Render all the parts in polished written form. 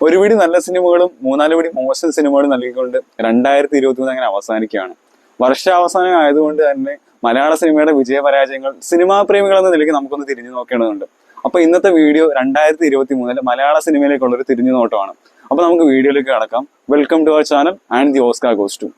ഒരുപിടി നല്ല സിനിമകളും മൂന്നാല് പിടി മോശം സിനിമകളും നൽകിക്കൊണ്ട് 2023 അങ്ങനെ അവസാനിക്കുകയാണ്. വർഷാവസാനം ആയതുകൊണ്ട് തന്നെ മലയാള സിനിമയുടെ വിജയപരാജയങ്ങൾ സിനിമാ പ്രേമികൾ എന്ന നിലയ്ക്ക് നമുക്കൊന്ന് തിരിഞ്ഞു നോക്കേണ്ടതുണ്ട്. അപ്പൊ ഇന്നത്തെ വീഡിയോ 2023 മലയാള സിനിമയിലേക്കുള്ള ഒരു തിരിഞ്ഞു നോട്ടമാണ്. അപ്പൊ നമുക്ക് വീഡിയോയിലേക്ക് കടക്കാം. Welcome to our channel and the Oscar goes to.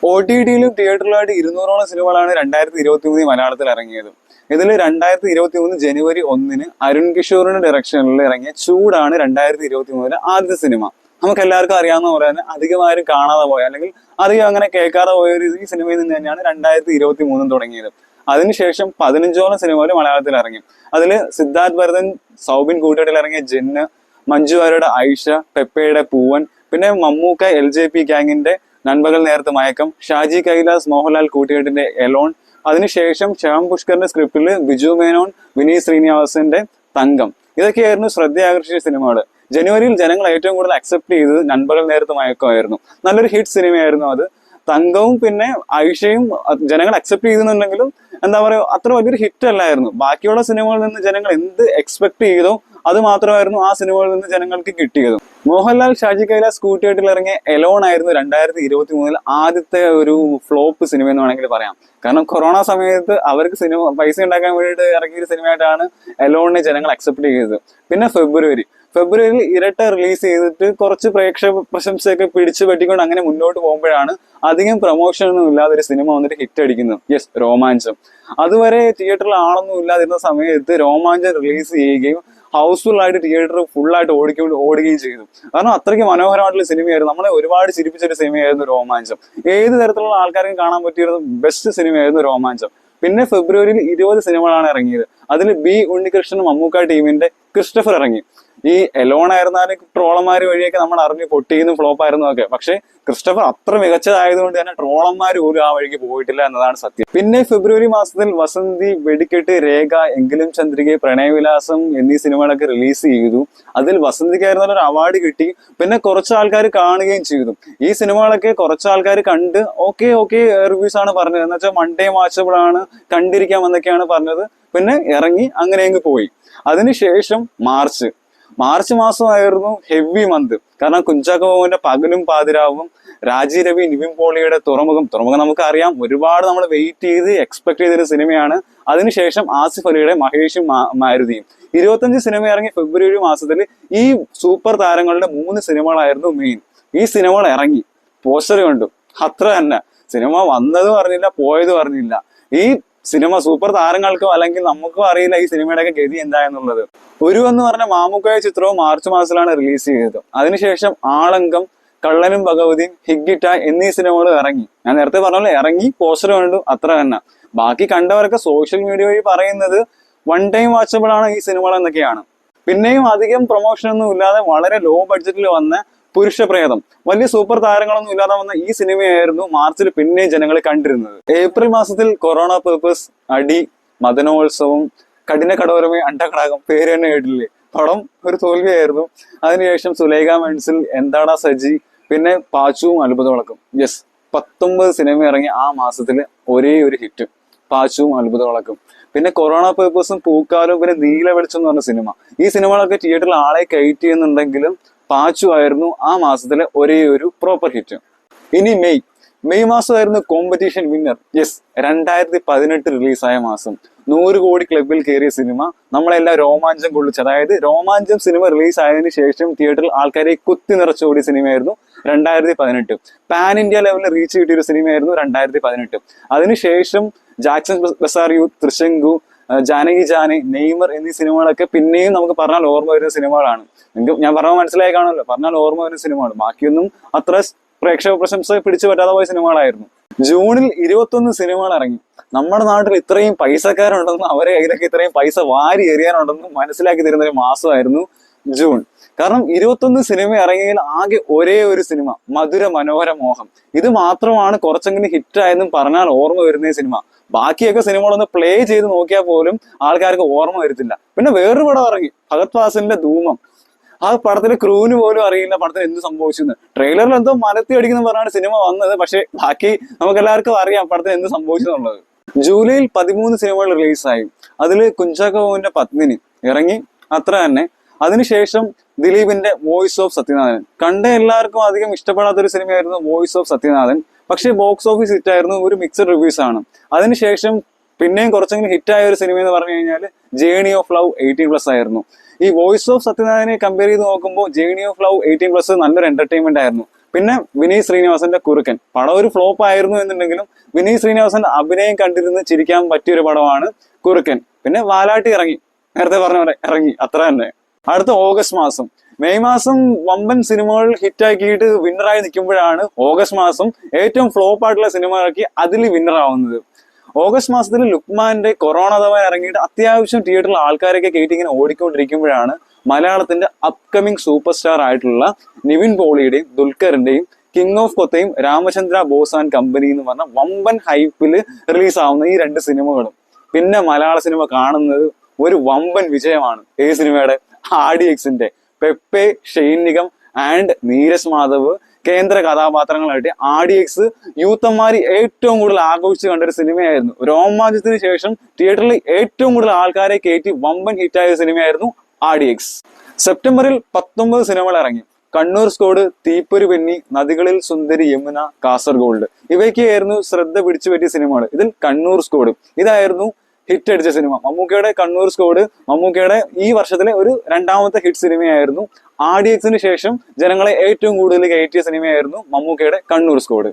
OTT-യിലും തിയേറ്ററിലുമായിട്ട് 200ഓളം സിനിമകളാണ് 2023 മലയാളത്തിൽ ഇറങ്ങിയത്. ഇതിൽ 2023 ജനുവരി 1 അരുൺ കിഷോറിന്റെ ഡയറക്ഷനിൽ ഇറങ്ങിയ ചൂടാണ് 2023 ആദ്യത്തെ സിനിമ. നമുക്ക് എല്ലാവർക്കും അറിയാവുന്ന പോലെ തന്നെ അധികം ആരും കാണാതെ പോയ അല്ലെങ്കിൽ അധികം അങ്ങനെ കേൾക്കാതെ പോയ ഒരു ഈ സിനിമയിൽ നിന്ന് തന്നെയാണ് 2023 തുടങ്ങിയത്. അതിനുശേഷം 15ഓളം സിനിമകൾ മലയാളത്തിൽ ഇറങ്ങി. അതിൽ സിദ്ധാർത്ഥ് ഭരതൻ സൗബിൻ കൂട്ടുകെട്ടിൽ ഇറങ്ങിയ ജിന്ന്, മഞ്ജു വാര്യരുടെ ഐഷ, പെപ്പയുടെ പൂവൻ, പിന്നെ മമ്മൂക്ക LJP ഗ്യാങ്ങിന്റെ നൻപകൽ നേരത്തെ മയക്കം, ഷാജി കൈലാസ് മോഹൻലാൽ കൂട്ടുകെട്ടിന്റെ എലോൺ, അതിനുശേഷം ശ്യാം പുഷ്കറിന്റെ സ്ക്രിപ്റ്റിൽ ബിജു മേനോൻ, വിനീത് ശ്രീനിവാസന്റെ തങ്കം. ഇതൊക്കെയായിരുന്നു ശ്രദ്ധയാകർഷിച്ച സിനിമകൾ. ജനുവരിയിൽ ജനങ്ങൾ ഏറ്റവും കൂടുതൽ അക്സെപ്റ്റ് ചെയ്തത് നൻപകൽ നേരത്തെ മയക്കമായിരുന്നു. നല്ലൊരു ഹിറ്റ് സിനിമയായിരുന്നു അത്. തങ്കവും പിന്നെ ഐഷയും ജനങ്ങൾ അക്സെപ്റ്റ് ചെയ്തെന്നുണ്ടെങ്കിലും എന്താ പറയുക, അത്ര വലിയൊരു ഹിറ്റ് അല്ലായിരുന്നു. ബാക്കിയുള്ള സിനിമകളിൽ നിന്ന് ജനങ്ങൾ എന്ത് എക്സ്പെക്ട് ചെയ്തോ അത് മാത്രമായിരുന്നു ആ സിനിമകളിൽ നിന്ന് ജനങ്ങൾക്ക് കിട്ടിയതും. മോഹൻലാൽ ഷാജി കൈലാസ് കൂട്ടുകെട്ടിൽ ഇറങ്ങിയ എലോൺ ആയിരുന്നു 2023 ആദ്യത്തെ ഒരു ഫ്ലോപ്പ് സിനിമ എന്ന് വേണമെങ്കിൽ പറയാം. കാരണം കൊറോണ സമയത്ത് അവർക്ക് സിനിമ പൈസ ഉണ്ടാക്കാൻ വേണ്ടിയിട്ട് ഇറങ്ങിയൊരു സിനിമയായിട്ടാണ് എലോണിനെ ജനങ്ങൾ അക്സെപ്റ്റ് ചെയ്തത്. പിന്നെ ഫെബ്രുവരിയിൽ ഇരട്ട റിലീസ് ചെയ്തിട്ട് കുറച്ച് പ്രേക്ഷക പ്രശംസയൊക്കെ പിടിച്ചു പറ്റിക്കൊണ്ട് അങ്ങനെ മുന്നോട്ട് പോകുമ്പോഴാണ് അധികം പ്രൊമോഷൻ ഒന്നും ഇല്ലാതെ ഒരു സിനിമ വന്നിട്ട് ഹിറ്റ് അടിക്കുന്നത്. യെസ്, രോമാഞ്ചം. അതുവരെ തിയേറ്ററിൽ ആളൊന്നും ഇല്ലാതിരുന്ന സമയത്ത് രോമാഞ്ചം റിലീസ് ചെയ്യുകയും ഹൗസ്ഫുൾ ആയിട്ട് തിയേറ്റർ ഫുള്ളായിട്ട് ഓടുകയും ചെയ്തു. കാരണം അത്രയ്ക്ക് മനോഹരമായിട്ടുള്ള സിനിമയായിരുന്നു. നമ്മളെ ഒരുപാട് ചിരിപ്പിച്ചൊരു സിനിമയായിരുന്നു രോമാഞ്ചം. ഏത് തരത്തിലുള്ള ആൾക്കാർക്കും കാണാൻ പറ്റിയൊരു ബെസ്റ്റ് സിനിമയായിരുന്നു രോമാഞ്ചം. പിന്നെ ഫെബ്രുവരിയിൽ 20 സിനിമകളാണ് ഇറങ്ങിയത്. അതിൽ ബി ഉണ്ണികൃഷ്ണൻ മമ്മൂക്ക ടീമിന്റെ ക്രിസ്റ്റഫർ ഇറങ്ങി. ഈ എലോൺ ആയിരുന്നാലും ട്രോളന്മാർ വഴിയൊക്കെ നമ്മൾ അറിഞ്ഞു പൊട്ടിയെന്നും ഫ്ലോപ്പ് ആയിരുന്നു ഒക്കെ. പക്ഷെ ക്രിസ്റ്റഫർ അത്ര മികച്ചതായതുകൊണ്ട് തന്നെ ട്രോളന്മാർ പോലും ആ വഴിക്ക് പോയിട്ടില്ല എന്നതാണ് സത്യം. പിന്നെ ഫെബ്രുവരി മാസത്തിൽ വസന്തി, വെടിക്കെട്ട്, രേഖ, എങ്കിലും ചന്ദ്രിക, പ്രണയവിലാസം എന്നീ സിനിമകളൊക്കെ റിലീസ് ചെയ്തു. അതിൽ വസന്തിക്കായിരുന്നാലും ഒരു അവാർഡ് കിട്ടി. പിന്നെ കുറച്ച് ആൾക്കാർ കാണുകയും ചെയ്തു. ഈ സിനിമകളൊക്കെ കുറച്ച് ആൾക്കാർ കണ്ട് ഓക്കെ റിവ്യൂസ് ആണ് പറഞ്ഞത്. എന്ന് വെച്ചാൽ വൺ ടൈം വാച്ചബിൾ ആണ്, കണ്ടിരിക്കാം എന്നൊക്കെയാണ് പറഞ്ഞത്. പിന്നെ ഇറങ്ങി അങ്ങനെ അങ്ങ് പോയി. അതിനുശേഷം മാർച്ച് മാസമായിരുന്നു ഹെവി മന്ത്. കാരണം കുഞ്ചാക്കോ ബോബന്റെ പകലും പാതിരാവും, രാജി രവി, നിവിൻ പോളിയുടെ തുറമുഖം നമുക്ക് അറിയാം. ഒരുപാട് നമ്മൾ വെയിറ്റ് ചെയ്ത് എക്സ്പെക്ട് ചെയ്തൊരു സിനിമയാണ്. അതിനുശേഷം ആസിഫ് അലിയുടെ മഹേഷും മാരുതിയും. 25 സിനിമ ഇറങ്ങി ഫെബ്രുവരി മാസത്തിൽ. ഈ സൂപ്പർ താരങ്ങളുടെ 3 സിനിമകളായിരുന്നു മെയിൻ. ഈ സിനിമകൾ ഇറങ്ങി, പോസ്റ്റർ കണ്ടു, അത്ര തന്നെ. സിനിമ വന്നതും അറിഞ്ഞില്ല, പോയതും അറിഞ്ഞില്ല. ഈ സിനിമ സൂപ്പർ താരങ്ങൾക്കോ അല്ലെങ്കിൽ നമുക്കോ അറിയില്ല ഈ സിനിമയുടെയൊക്കെ ഗതി എന്തായെന്നുള്ളത്. ഒരു എന്ന് പറഞ്ഞ മാമുക്കോയ ചിത്രവും മാർച്ച് മാസത്തിലാണ് റിലീസ് ചെയ്തത്. അതിനുശേഷം ആളങ്കം, കള്ളനും ഭഗവതിയും, ഹിഗ്ഗിറ്റ എന്നീ സിനിമകൾ ഇറങ്ങി. ഞാൻ നേരത്തെ പറഞ്ഞ ഇറങ്ങി, പോസ്റ്റർ കണ്ടു, അത്ര തന്നെ. ബാക്കി കണ്ടവരൊക്കെ സോഷ്യൽ മീഡിയ വഴി പറയുന്നത് വൺ ടൈം വാച്ചബിൾ ആണ് ഈ സിനിമകൾ എന്നൊക്കെയാണ്. പിന്നെയും അധികം പ്രൊമോഷൻ ഒന്നും ഇല്ലാതെ വളരെ ലോ ബഡ്ജറ്റിൽ വന്ന പുരുഷപ്രേതം, വലിയ സൂപ്പർ താരങ്ങളൊന്നും ഇല്ലാതെ വന്ന ഈ സിനിമയായിരുന്നു മാർച്ചിൽ പിന്നെയും ജനങ്ങൾ കണ്ടിരുന്നത്. ഏപ്രിൽ മാസത്തിൽ കൊറോണ പേർപ്പസ്, അടി, മദനോത്സവം, കഠിന കടോരമേ, അണ്ടകടാകം, പേര് തന്നെ കേട്ടില്ലേ. പടം ഒരു തോൽവിയായിരുന്നു. അതിനുശേഷം സുലൈഖ മെൻസിൽ, എന്താടാ സജി, പിന്നെ പാച്ചുവും അത്ഭുതവിളക്കും. യെസ്, 19 സിനിമ ഇറങ്ങി ആ മാസത്തിൽ ഒരേ ഒരു ഹിറ്റ്, പാച്ചുവും അത്ഭുതവിളക്കും. പിന്നെ കൊറോണ പേർപ്പസും, പൂക്കാലും, പിന്നെ നീല വെളിച്ചം എന്ന് പറഞ്ഞ സിനിമ. ഈ സിനിമകളൊക്കെ തിയേറ്ററിൽ ആളെ കയറ്റി ചെയ്യുന്നുണ്ടെങ്കിലും പാച്ചു ആയിരുന്നു ആ മാസത്തിലെ ഒരേ ഒരു പ്രോപ്പർ ഹിറ്റ്. ഇനി മെയ് മാസമായിരുന്നു കോമ്പറ്റീഷൻ വിന്നർ. യെസ്, 2018 റിലീസായ മാസം. 100 കോടി ക്ലബിൽ കയറിയ സിനിമ നമ്മളെല്ലാം രോമാഞ്ചം കൊള്ളിച്ചു. അതായത് രോമാഞ്ചം സിനിമ റിലീസ് ആയതിനു ശേഷം തിയേറ്ററിൽ ആൾക്കാരെ കുത്തി നിറച്ചോടിയ സിനിമയായിരുന്നു 2018. പാൻ ഇന്ത്യ ലെവലിൽ റീച്ച് കിട്ടിയൊരു സിനിമയായിരുന്നു 2018. അതിനുശേഷം ജാക്സൺ ബസാർ യൂത്ത്, തൃശങ്കു, ജാനകി ജാനെ, നെയ്മർ എന്നീ സിനിമകളൊക്കെ പിന്നെയും നമുക്ക് പറഞ്ഞാൽ ഓർമ്മ വരുന്ന സിനിമകളാണ്. നിങ്ങൾക്ക് ഞാൻ പറഞ്ഞാൽ മനസ്സിലായി കാണുമല്ലോ, പറഞ്ഞാൽ ഓർമ്മ വരുന്ന സിനിമകൾ. ബാക്കിയൊന്നും അത്ര പ്രേക്ഷക പ്രശംസ പിടിച്ചു പറ്റാതെ പോയ സിനിമകളായിരുന്നു. ജൂണിൽ 21 സിനിമകൾ ഇറങ്ങി. നമ്മുടെ നാട്ടിൽ ഇത്രയും പൈസക്കാരുണ്ടെന്നും അവരെ കയ്യിലൊക്കെ ഇത്രയും പൈസ വാരി എറിയാനുണ്ടെന്നും മനസ്സിലാക്കി തരുന്ന ഒരു മാസമായിരുന്നു ജൂൺ. കാരണം 21 സിനിമ ഇറങ്ങിയതിൽ ആകെ ഒരേ ഒരു സിനിമ, മധുര മനോഹര മോഹം. ഇത് മാത്രമാണ് കുറച്ചെങ്കിലും ഹിറ്റായെന്നും പറഞ്ഞാൽ ഓർമ്മ വരുന്ന സിനിമ. ബാക്കിയൊക്കെ സിനിമകളൊന്ന് പ്ലേ ചെയ്ത് നോക്കിയാൽ പോലും ആൾക്കാർക്ക് ഓർമ്മ വരത്തില്ല. പിന്നെ വേറൊരു പടം ഇറങ്ങി, ഭഗത് ഫാസിലിന്റെ ധൂമം. ആ പടത്തിലെ ക്രൂവിന് പോലും അറിയില്ല പടത്തിൽ എന്ത് സംഭവിച്ചെന്ന്. ട്രെയിലറിൽ എന്തോ മലത്തി അടിക്കുന്ന പറഞ്ഞാണ് സിനിമ വന്നത്, പക്ഷെ ബാക്കി നമുക്ക് എല്ലാവർക്കും അറിയാം പടത്തിൽ എന്ത് സംഭവിച്ചെന്നുള്ളത്. ജൂലൈയിൽ 13 സിനിമകൾ റിലീസായി. അതിൽ കുഞ്ചാക്കോ ബോബന്റെ പത്മിനി ഇറങ്ങി, അത്ര തന്നെ. അതിനുശേഷം ദിലീപിന്റെ വോയിസ് ഓഫ് സത്യനാഥൻ. കണ്ട എല്ലാവർക്കും അധികം ഇഷ്ടപ്പെടാത്തൊരു സിനിമയായിരുന്നു വോയിസ് ഓഫ് സത്യനാഥൻ. പക്ഷേ ബോക്സ് ഓഫീസ് ഹിറ്റ് ആയിരുന്നു, ഒരു മിക്സഡ് റിവ്യൂസ് ആണ്. അതിനുശേഷം പിന്നെയും കുറച്ചെങ്കിലും ഹിറ്റായ ഒരു സിനിമ എന്ന് പറഞ്ഞു കഴിഞ്ഞാൽ ജേണി ഓഫ് ലവ് 18+ ആയിരുന്നു. ഈ വോയിസ് ഓഫ് സത്യനാഥനെ കമ്പയർ ചെയ്ത് നോക്കുമ്പോൾ ജേണി ഓഫ് ലവ് 18+ നല്ലൊരു എന്റർടൈൻമെന്റ് ആയിരുന്നു. പിന്നെ വിനീത് ശ്രീനിവാസന്റെ കുറുക്കൻ പടം ഒരു ഫ്ലോപ്പ് ആയിരുന്നു എന്നുണ്ടെങ്കിലും വിനീത് ശ്രീനിവാസന്റെ അഭിനയം കണ്ടിരുന്ന് ചിരിക്കാൻ പറ്റിയൊരു പടമാണ് കുറുക്കൻ. പിന്നെ വാലാട്ടി ഇറങ്ങി, നേരത്തെ പറഞ്ഞ പോലെ ഇറങ്ങി, അത്ര തന്നെ. അടുത്ത ഓഗസ്റ്റ് മാസം. മെയ് മാസം വമ്പൻ സിനിമകൾ ഹിറ്റാക്കിയിട്ട് വിന്നറായി നിൽക്കുമ്പോഴാണ് ഓഗസ്റ്റ് മാസം ഏറ്റവും ഫ്ലോപ്പ് ആയിട്ടുള്ള സിനിമകളാക്കി അതിൽ വിന്നർ ആവുന്നത്. ഓഗസ്റ്റ് മാസത്തിൽ ലുക്മാന്റെ കൊറോണ ധവാൻ ഇറങ്ങിയിട്ട് അത്യാവശ്യം തിയേറ്ററിൽ ആൾക്കാരൊക്കെ കയറ്റി ഇങ്ങനെ ഓടിക്കൊണ്ടിരിക്കുമ്പോഴാണ് മലയാളത്തിന്റെ അപ്കമിങ് സൂപ്പർ സ്റ്റാർ ആയിട്ടുള്ള നിവിൻ പോളിയുടെയും ദുൽഖറിന്റെയും കിങ് ഓഫ് കൊത്തയും രാമചന്ദ്ര ബോസ് ആൻഡ് കമ്പനി എന്ന് പറഞ്ഞ വമ്പൻ ഹൈപ്പില് റിലീസ് ആവുന്ന ഈ 2 സിനിമകളും. പിന്നെ മലയാള സിനിമ കാണുന്നത് ഒരു വമ്പൻ വിജയമാണ്. ഈ സിനിമയുടെ RDXന്റെ പെപ്പെ, ഷെയ്ൻ നിഗം ആൻഡ് നീരജ് മാധവ് കേന്ദ്ര കഥാപാത്രങ്ങളായിട്ട് RDX യൂത്തന്മാര് ഏറ്റവും കൂടുതൽ ആഘോഷിച്ച് കണ്ടൊരു സിനിമയായിരുന്നു. രോമാഞ്ചത്തിന് ശേഷം തിയേറ്ററിൽ ഏറ്റവും കൂടുതൽ ആൾക്കാരെ കയറ്റി വമ്പൻ ഹിറ്റായ സിനിമയായിരുന്നു RDX. സെപ്റ്റംബറിൽ 19 സിനിമകൾ ഇറങ്ങി. കണ്ണൂർ സ്കോഡ്, തീപ്പൊരി പെണ്ണി, നദികളിൽ സുന്ദരി യമുന, കാസർഗോൾഡ് ഇവയ്ക്കായിരുന്നു ശ്രദ്ധ പിടിച്ചു പറ്റിയ സിനിമകൾ. ഇതിൽ കണ്ണൂർ സ്കോഡ് ഇതായിരുന്നു ഹിറ്റ് അടിച്ച സിനിമ. മമ്മൂക്കയുടെ കണ്ണൂർ സ്കോഡ് മമ്മൂക്കയുടെ ഈ വർഷത്തിലെ ഒരു 2ാമത്തെ ഹിറ്റ് സിനിമയായിരുന്നു. RDXന് ശേഷം ജനങ്ങളെ ഏറ്റവും കൂടുതൽ കയറ്റിയ സിനിമയായിരുന്നു മമ്മൂക്കയുടെ കണ്ണൂർ സ്കോഡ്.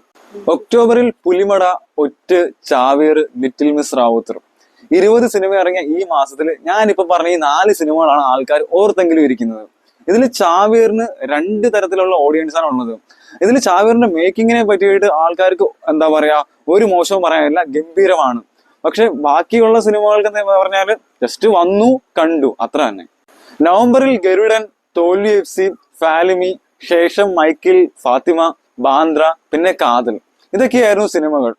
ഒക്ടോബറിൽ പുലിമട, ഒറ്റ്, ചാവേർ, ലിറ്റിൽ മിസ് റാവുത്തർ 20 സിനിമ ഇറങ്ങിയ ഈ മാസത്തിൽ ഞാനിപ്പോ പറഞ്ഞ ഈ 4 സിനിമകളാണ് ആൾക്കാർ ഓർത്തെങ്കിലും ഇരിക്കുന്നത്. ഇതിൽ ചാവേറിന് 2 തരത്തിലുള്ള ഓഡിയൻസ് ആണ് ഉള്ളത്. ഇതിൽ ചാവേറിന്റെ മേക്കിങ്ങിനെ പറ്റിയിട്ട് ആൾക്കാർക്ക് എന്താ പറയാ ഒരു മോശവും പറയാനില്ല, ഗംഭീരമാണ്. പക്ഷെ ബാക്കിയുള്ള സിനിമകൾക്ക് എന്ന് പറഞ്ഞാല് ജസ്റ്റ് വന്നു കണ്ടു, അത്ര തന്നെ. നവംബറിൽ ഗരുഡൻ, തോൽവി FC, ഫാലിമി, ശേഷം മൈക്കിൾ, ഫാത്തിമ, ബാന്ദ്ര, പിന്നെ കാതൽ ഇതൊക്കെയായിരുന്നു സിനിമകൾ.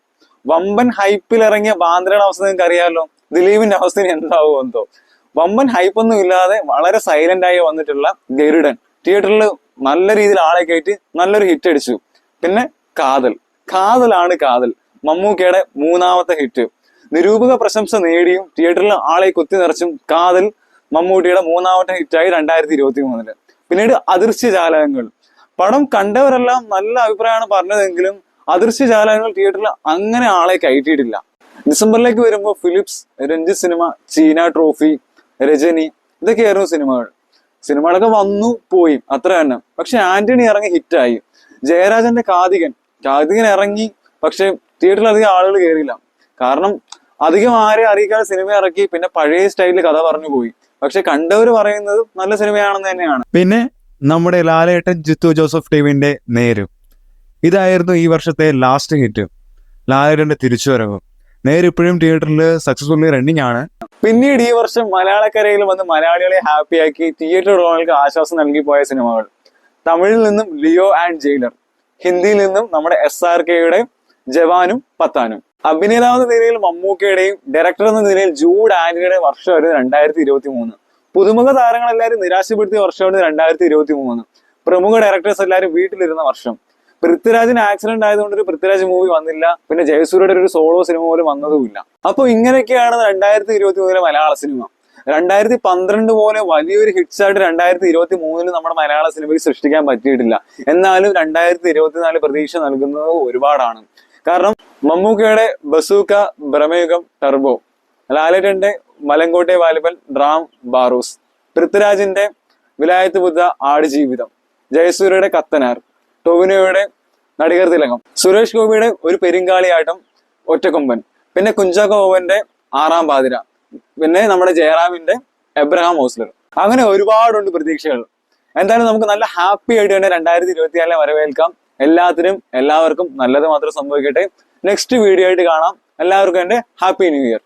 വമ്പൻ ഹൈപ്പിൽ ഇറങ്ങിയ ബാന്ദ്രയുടെ അവസ്ഥ നിങ്ങൾക്ക് അറിയാമല്ലോ. ദിലീപിന്റെ അവസ്ഥ എന്താവും എന്തോ. വമ്പൻ ഹൈപ്പൊന്നും ഇല്ലാതെ വളരെ സൈലന്റ് ആയി വന്നിട്ടുള്ള ഗരുഡൻ തിയേറ്ററിൽ നല്ല രീതിയിൽ ആളെ കയറ്റി നല്ലൊരു ഹിറ്റ് അടിച്ചു. പിന്നെ കാതലാണ് കാതൽ മമ്മൂക്കയുടെ 3ാമത്തെ ഹിറ്റ്. നിരൂപക പ്രശംസ നേടിയും തിയേറ്ററിൽ ആളെ കുത്തി നിറച്ചും കാതൽ മമ്മൂട്ടിയുടെ 3ാമത്തെ ഹിറ്റായി 2023. പിന്നീട് അദൃശ്യജാലകങ്ങൾ. പടം കണ്ടവരെല്ലാം നല്ല അഭിപ്രായമാണ് പറഞ്ഞതെങ്കിലും അദൃശ്യജാലകങ്ങൾ തിയേറ്ററിൽ അങ്ങനെ ആളെ കയറ്റിയിട്ടില്ല. ഡിസംബറിലേക്ക് വരുമ്പോൾ ഫിലിപ്സ്, രഞ്ജിത്ത് സിനിമ, ചീന ട്രോഫി, രജനി ഇതൊക്കെയായിരുന്നു സിനിമകളൊക്കെ വന്നു പോയി, അത്ര തന്നെ. പക്ഷെ ആന്റണി ഇറങ്ങി ഹിറ്റായി. ജയരാജന്റെ കാതികൻ ഇറങ്ങി, പക്ഷെ തിയേറ്ററിൽ അധികം ആളുകൾ കയറിയില്ല. കാരണം അധികം ആരെ അറിയിക്കാതെ സിനിമ ഇറക്കി, പിന്നെ പഴയ സ്റ്റൈലിൽ കഥ പറഞ്ഞു പോയി. പക്ഷെ കണ്ടവർ പറയുന്നത് നല്ല സിനിമയാണെന്ന് തന്നെയാണ്. പിന്നെ നമ്മുടെ ലാലേട്ടൻ ജിത്തു ജോസഫ് ടീമിന്റെ നേര് ഇതായിരുന്നു ഈ വർഷത്തെ ലാസ്റ്റ് ഹിറ്റ്. ലാലേട്ടന്റെ തിരിച്ചുവരവ്. നേര് ഇപ്പോഴും തിയേറ്ററിൽ സക്സസ്ഫുള്ളി റണ്ണിങ് ആണ്. പിന്നീട് ഈ വർഷം മലയാളക്കരയിൽ വന്ന് മലയാളികളെ ഹാപ്പിയാക്കി തിയേറ്റർ ഉടമകൾക്ക് ആശ്വാസം നൽകി പോയ സിനിമകൾ. തമിഴിൽ നിന്നും ലിയോ ആൻഡ് ജയിലർ, ഹിന്ദിയിൽ നിന്നും നമ്മുടെ SRKയുടെ ജവാനും പത്താനും. അഭിനേതാവെന്ന നിലയിൽ മമ്മൂക്കയുടെയും ഡയറക്ടർ എന്ന നിലയിൽ ജൂഡ് ആന്റണിയുടെ വർഷമായിരുന്നു 2023. പുതുമുഖ താരങ്ങളെല്ലാവരും നിരാശപ്പെടുത്തിയ വർഷമാണ് 2023. പ്രമുഖ ഡയറക്ടേഴ്സ് എല്ലാവരും വീട്ടിലിരുന്ന വർഷം. പൃഥ്വിരാജിന് ആക്സിഡന്റ് ആയതുകൊണ്ട് ഒരു പൃഥ്വിരാജ് മൂവി വന്നില്ല. പിന്നെ ജയസൂര്യയുടെ ഒരു സോളോ സിനിമ പോലും വന്നതുമില്ല. അപ്പൊ ഇങ്ങനെയൊക്കെയാണ് 2023 മലയാള സിനിമ. 2012 പോലെ വലിയൊരു ഹിറ്റ്സ് ആയിട്ട് 2023 നമ്മുടെ മലയാള സിനിമയ്ക്ക് സൃഷ്ടിക്കാൻ പറ്റിയിട്ടില്ല. എന്നാലും 2024 പ്രതീക്ഷ നൽകുന്നത് ഒരുപാടാണ്. കാരണം മമ്മൂക്കയുടെ ബസൂക്ക, ബ്രഹ്മയുഗം, ടർബോ, ലാലേട്ടന്റെ മലങ്കോട്ടെ വാലിബൻ, ഡ്രാം, ബാറൂസ്, പൃഥ്വിരാജിന്റെ വിലായത്ത് ബുദ്ധ, ആടുജീവിതം, ജയസൂര്യയുടെ കത്തനാർ, ടൊവിനോയുടെ നടികർ തിലകം, സുരേഷ് ഗോപിയുടെ ഒരു പെരിങ്കാളിയാട്ടം, ഒറ്റക്കൊമ്പൻ, പിന്നെ കുഞ്ചാക്കോ ബോബന്റെ 6ാം പാതിര, പിന്നെ നമ്മുടെ ജയറാമിന്റെ എബ്രഹാം ഓസ്ലർ. അങ്ങനെ ഒരുപാടുണ്ട് പ്രതീക്ഷകൾ. എന്തായാലും നമുക്ക് നല്ല ഹാപ്പി ആയിട്ട് തന്നെ 2024 വരവേൽക്കാം. എല്ലാവർക്കും നല്ലത് മാത്രം സംഭവിക്കട്ടെ. നെക്സ്റ്റ് വീഡിയോ ആയിട്ട് കാണാം. എല്ലാവർക്കും എന്റെ ഹാപ്പി ന്യൂ ഇയർ.